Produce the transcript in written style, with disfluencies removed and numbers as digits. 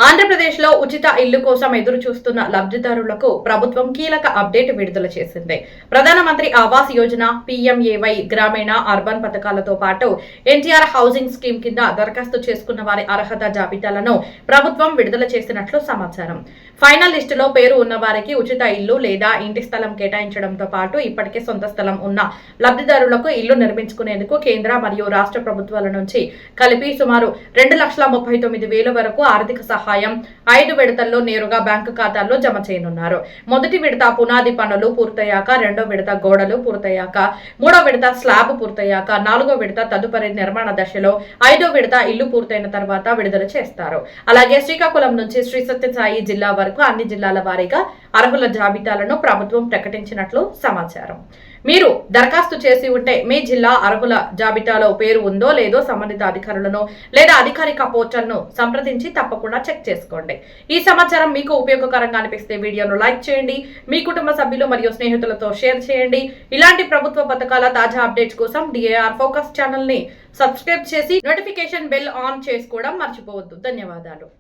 ఆంధ్రప్రదేశ్లో ఉచిత ఇల్లు కోసం ఎదురు చూస్తున్న లబ్ధిదారులకు ప్రభుత్వం కీలక అప్డేట్ విడుదల చేసింది. ప్రధానమంత్రి ఆవాస్ యోజన, పీఎంఏవై, గ్రామీణ, అర్బన్ పథకాలతో పాటు ఎన్టీఆర్ హౌసింగ్ స్కీమ్ కింద దరఖాస్తు చేసుకున్న వారి అర్హత జాబితాలను ప్రభుత్వం విడుదల చేసినట్లు సమాచారం. ఫైనల్ లిస్టులో పేరు ఉన్న వారికి ఉచిత ఇల్లు లేదా ఇంటి స్థలం కేటాయించడంతో పాటు ఇప్పటికే సొంత స్థలం ఉన్న లబ్ధిదారులకు ఇల్లు నిర్మించుకునేందుకు కేంద్ర మరియు రాష్ట్ర ప్రభుత్వాల నుంచి కలిపి సుమారు 2,39,000 వరకు ఆర్థిక సహాయం 5 విడతల్లో నేరుగా బ్యాంకు ఖాతాల్లో జమ చేయనున్నారు. మొదటి విడత పునాది పనులు పూర్తయ్యాక, 2వ విడత గోడలు పూర్తయ్యాక, 3వ విడత స్లాబ్ పూర్తయ్యాక, 4వ విడత తదుపరి నిర్మాణ దశలో, 5వ విడత ఇల్లు పూర్తయిన తర్వాత విడుదల చేస్తారు. అలాగే శ్రీకాకుళం నుంచి శ్రీ సత్యసాయి జిల్లా వరకు అన్ని జిల్లాల వారీగా అర్హుల జాబితాలను ప్రభుత్వం ప్రకటించినట్లు సమాచారం. మీరు దరఖాస్తు చేసి ఉంటే మీ జిల్లా అర్హుల జాబితాలో పేరు ఉందో లేదో సంబంధిత అధికారులను లేదా అధికారిక పోర్టల్ను సంప్రదించి తప్పకుండా చెక్ చేసుకోండి. ఈ సమాచారం మీకు ఉపయోగకరంగా అనిపిస్తే వీడియోను లైక్ చేయండి, మీ కుటుంబ సభ్యులు మరియు స్నేహితులతో షేర్ చేయండి. ఇలాంటి ప్రభుత్వ పథకాల తాజా అప్డేట్స్ కోసం DAR ఫోకస్ ఛానల్ ని సబ్స్క్రైబ్ చేసి నోటిఫికేషన్ బెల్ ఆన్ చేసుకోవడం మర్చిపోవద్దు. ధన్యవాదాలు.